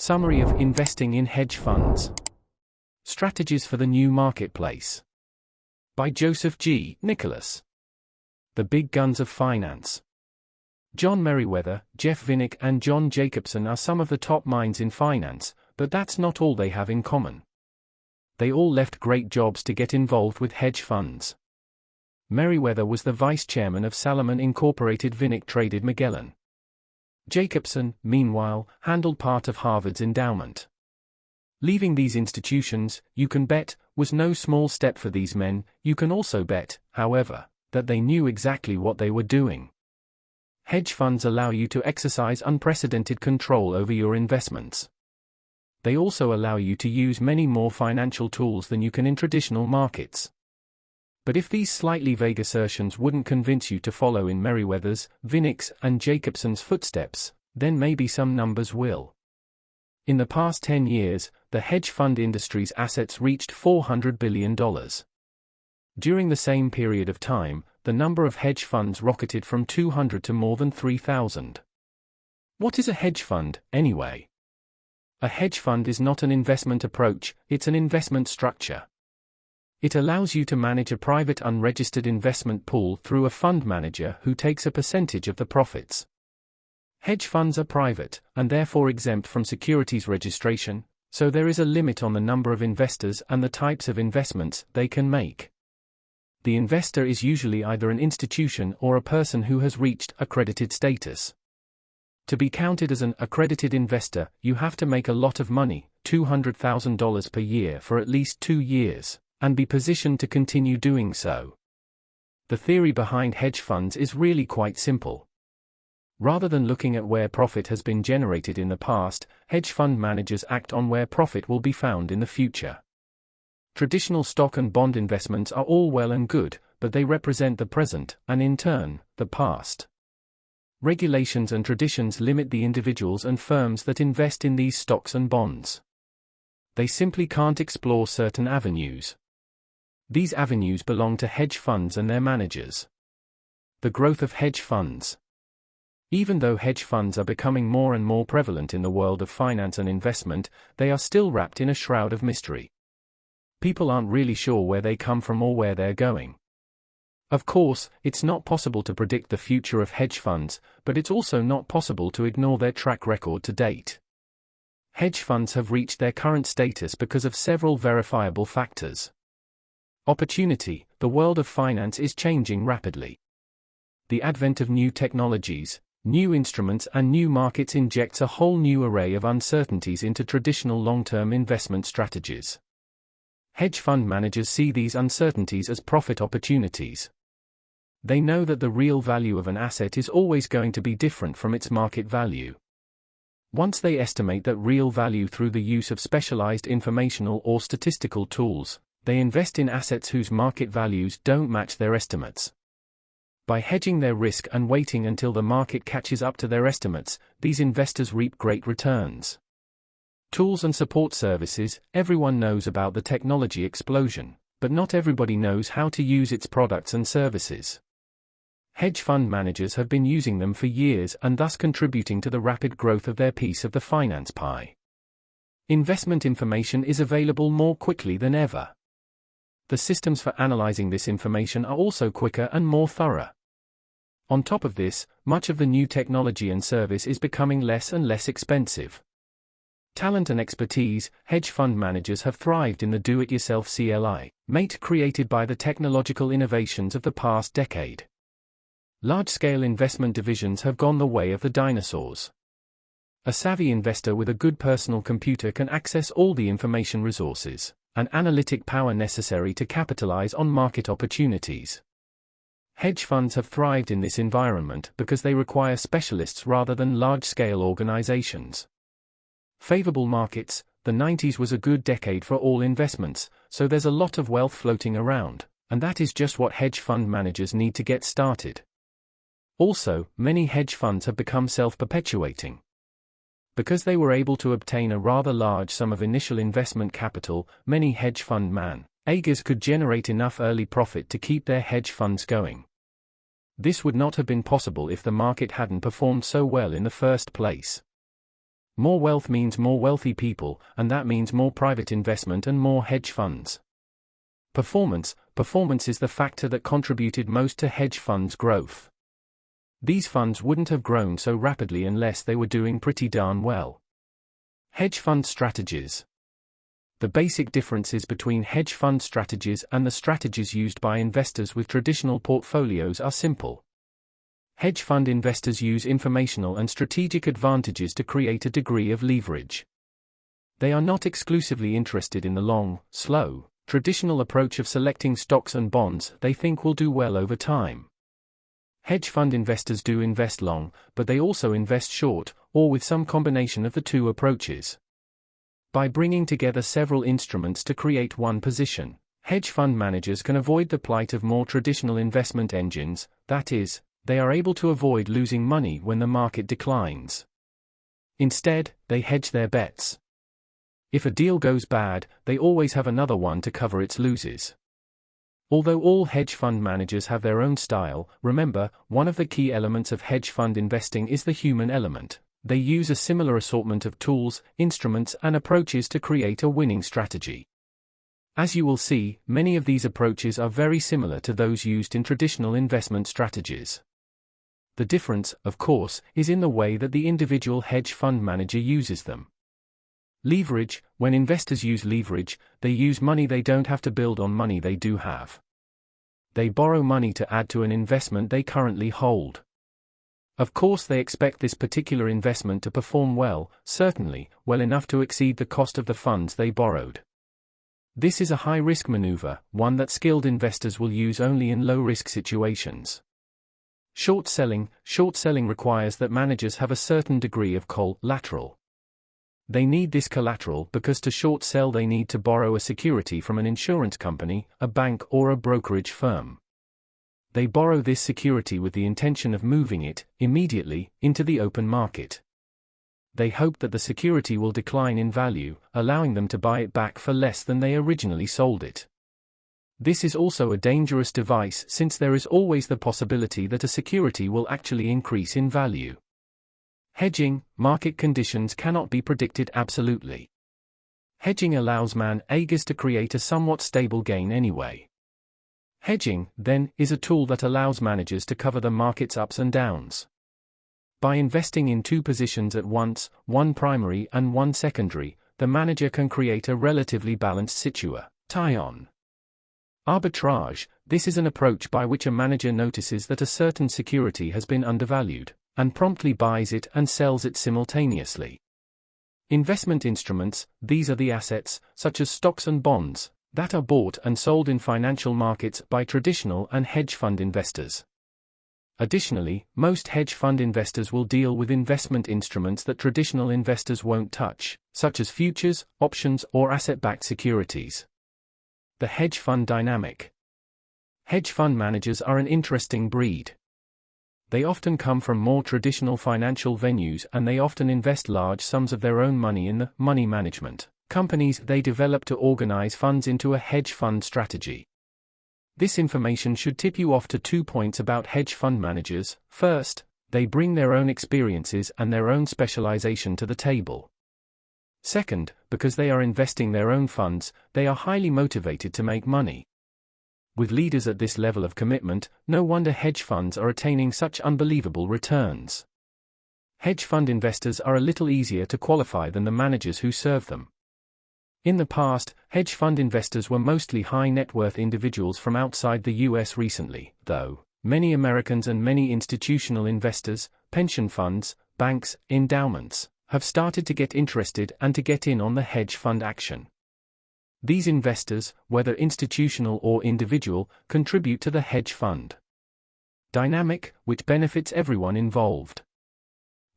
Summary of Investing in Hedge Funds. Strategies for the New Marketplace. By Joseph G. Nicholas. The Big Guns of Finance. John Meriwether, Jeff Vinnick and John Jacobson are some of the top minds in finance, but that's not all they have in common. They all left great jobs to get involved with hedge funds. Meriwether was the vice chairman of Salomon Incorporated. Vinnick traded Magellan. Jacobson, meanwhile, handled part of Harvard's endowment. Leaving these institutions, you can bet, was no small step for these men. You can also bet, however, that they knew exactly what they were doing. Hedge funds allow you to exercise unprecedented control over your investments. They also allow you to use many more financial tools than you can in traditional markets. But if these slightly vague assertions wouldn't convince you to follow in Meriwether's, Vinnick's, and Jacobson's footsteps, then maybe some numbers will. In the past 10 years, the hedge fund industry's assets reached $400 billion. During the same period of time, the number of hedge funds rocketed from 200 to more than 3,000. What is a hedge fund, anyway? A hedge fund is not an investment approach, it's an investment structure. It allows you to manage a private unregistered investment pool through a fund manager who takes a percentage of the profits. Hedge funds are private, and therefore exempt from securities registration, so there is a limit on the number of investors and the types of investments they can make. The investor is usually either an institution or a person who has reached accredited status. To be counted as an accredited investor, you have to make a lot of money, $200,000 per year for at least 2 years. And be positioned to continue doing so. The theory behind hedge funds is really quite simple. Rather than looking at where profit has been generated in the past, hedge fund managers act on where profit will be found in the future. Traditional stock and bond investments are all well and good, but they represent the present, and in turn, the past. Regulations and traditions limit the individuals and firms that invest in these stocks and bonds. They simply can't explore certain avenues. These avenues belong to hedge funds and their managers. The growth of hedge funds. Even though hedge funds are becoming more and more prevalent in the world of finance and investment, they are still wrapped in a shroud of mystery. People aren't really sure where they come from or where they're going. Of course, it's not possible to predict the future of hedge funds, but it's also not possible to ignore their track record to date. Hedge funds have reached their current status because of several verifiable factors. Opportunity. The world of finance is changing rapidly. The advent of new technologies, new instruments and new markets injects a whole new array of uncertainties into traditional long-term investment strategies. Hedge fund managers see these uncertainties as profit opportunities. They know that the real value of an asset is always going to be different from its market value. Once they estimate that real value through the use of specialized informational or statistical tools, they invest in assets whose market values don't match their estimates. By hedging their risk and waiting until the market catches up to their estimates, these investors reap great returns. Tools and support services. Everyone knows about the technology explosion, but not everybody knows how to use its products and services. Hedge fund managers have been using them for years and thus contributing to the rapid growth of their piece of the finance pie. Investment information is available more quickly than ever. The systems for analyzing this information are also quicker and more thorough. On top of this, much of the new technology and service is becoming less and less expensive. Talent and expertise. Hedge fund managers have thrived in the do-it-yourself climate created by the technological innovations of the past decade. Large-scale investment divisions have gone the way of the dinosaurs. A savvy investor with a good personal computer can access all the information resources and analytic power necessary to capitalize on market opportunities. Hedge funds have thrived in this environment because they require specialists rather than large-scale organizations. Favorable markets. The 90s was a good decade for all investments, so there's a lot of wealth floating around, and that is just what hedge fund managers need to get started. Also, many hedge funds have become self-perpetuating. Because they were able to obtain a rather large sum of initial investment capital, many hedge fund managers could generate enough early profit to keep their hedge funds going. This would not have been possible if the market hadn't performed so well in the first place. More wealth means more wealthy people, and that means more private investment and more hedge funds. Performance is the factor that contributed most to hedge funds' growth. These funds wouldn't have grown so rapidly unless they were doing pretty darn well. Hedge fund strategies. The basic differences between hedge fund strategies and the strategies used by investors with traditional portfolios are simple. Hedge fund investors use informational and strategic advantages to create a degree of leverage. They are not exclusively interested in the long, slow, traditional approach of selecting stocks and bonds they think will do well over time. Hedge fund investors do invest long, but they also invest short, or with some combination of the two approaches. By bringing together several instruments to create one position, hedge fund managers can avoid the plight of more traditional investment engines, that is, they are able to avoid losing money when the market declines. Instead, they hedge their bets. If a deal goes bad, they always have another one to cover its losses. Although all hedge fund managers have their own style, remember, one of the key elements of hedge fund investing is the human element. They use a similar assortment of tools, instruments, and approaches to create a winning strategy. As you will see, many of these approaches are very similar to those used in traditional investment strategies. The difference, of course, is in the way that the individual hedge fund manager uses them. Leverage. When investors use leverage, they use money they don't have to build on money they do have. They borrow money to add to an investment they currently hold. Of course, they expect this particular investment to perform well, certainly, well enough to exceed the cost of the funds they borrowed. This is a high-risk maneuver, one that skilled investors will use only in low-risk situations. Short selling requires that managers have a certain degree of collateral. They need this collateral because to short sell they need to borrow a security from an insurance company, a bank, or a brokerage firm. They borrow this security with the intention of moving it, immediately, into the open market. They hope that the security will decline in value, allowing them to buy it back for less than they originally sold it. This is also a dangerous device since there is always the possibility that a security will actually increase in value. Hedging. Market conditions cannot be predicted absolutely. Hedging allows managers to create a somewhat stable gain anyway. Hedging, then, is a tool that allows managers to cover the market's ups and downs. By investing in two positions at once, one primary and one secondary, the manager can create a relatively balanced situation. Arbitrage. This is an approach by which a manager notices that a certain security has been undervalued, and promptly buys it and sells it simultaneously. Investment instruments. These are the assets, such as stocks and bonds, that are bought and sold in financial markets by traditional and hedge fund investors. Additionally, most hedge fund investors will deal with investment instruments that traditional investors won't touch, such as futures, options, or asset-backed securities. The hedge fund dynamic. Hedge fund managers are an interesting breed. They often come from more traditional financial venues and they often invest large sums of their own money in the money management companies they develop to organize funds into a hedge fund strategy. This information should tip you off to 2 points about hedge fund managers. First, they bring their own experiences and their own specialization to the table. Second, because they are investing their own funds, they are highly motivated to make money. With leaders at this level of commitment, no wonder hedge funds are attaining such unbelievable returns. Hedge fund investors are a little easier to qualify than the managers who serve them. In the past, hedge fund investors were mostly high net worth individuals from outside the US. Recently, though, many Americans and many institutional investors, pension funds, banks, endowments, have started to get interested and to get in on the hedge fund action. These investors, whether institutional or individual, contribute to the hedge fund dynamic, which benefits everyone involved.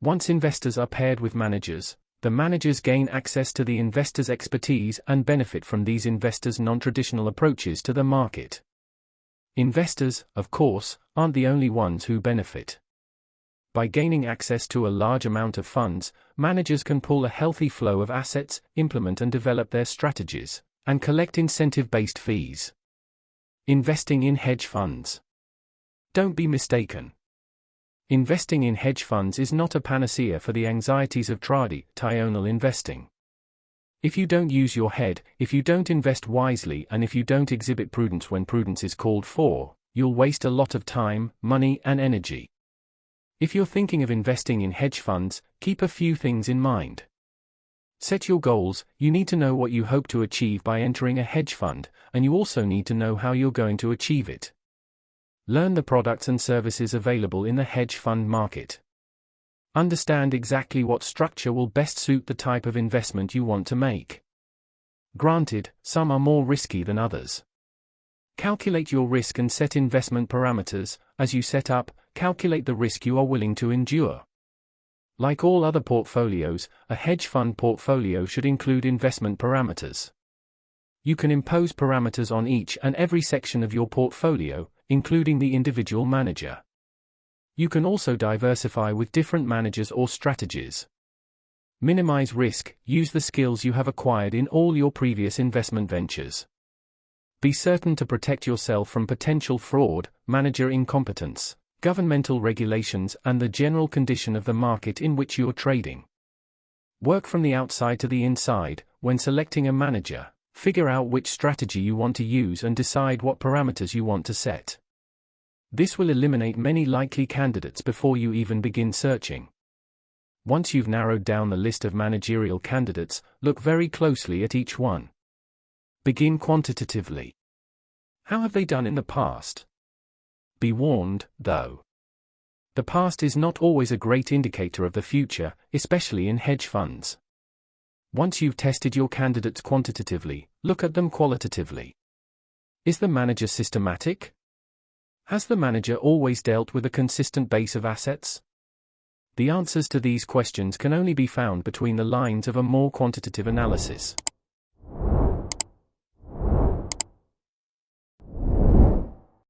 Once investors are paired with managers, the managers gain access to the investors' expertise and benefit from these investors' non-traditional approaches to the market. Investors, of course, aren't the only ones who benefit. By gaining access to a large amount of funds, managers can pull a healthy flow of assets, implement and develop their strategies, and collect incentive-based fees. Investing in hedge funds. Don't be mistaken. Investing in hedge funds is not a panacea for the anxieties of traditional investing. If you don't use your head, if you don't invest wisely, and if you don't exhibit prudence when prudence is called for, you'll waste a lot of time, money, and energy. If you're thinking of investing in hedge funds, keep a few things in mind. Set your goals. You need to know what you hope to achieve by entering a hedge fund, and you also need to know how you're going to achieve it. Learn the products and services available in the hedge fund market. Understand exactly what structure will best suit the type of investment you want to make. Granted, some are more risky than others. Calculate your risk and set investment parameters. As you set up, calculate the risk you are willing to endure. Like all other portfolios, a hedge fund portfolio should include investment parameters. You can impose parameters on each and every section of your portfolio, including the individual manager. You can also diversify with different managers or strategies. Minimize risk. Use the skills you have acquired in all your previous investment ventures. Be certain to protect yourself from potential fraud, manager incompetence, governmental regulations, and the general condition of the market in which you are trading. Work from the outside to the inside. When selecting a manager, figure out which strategy you want to use and decide what parameters you want to set. This will eliminate many likely candidates before you even begin searching. Once you've narrowed down the list of managerial candidates, look very closely at each one. Begin quantitatively. How have they done in the past? Be warned, though. The past is not always a great indicator of the future, especially in hedge funds. Once you've tested your candidates quantitatively, look at them qualitatively. Is the manager systematic? Has the manager always dealt with a consistent base of assets? The answers to these questions can only be found between the lines of a more quantitative analysis.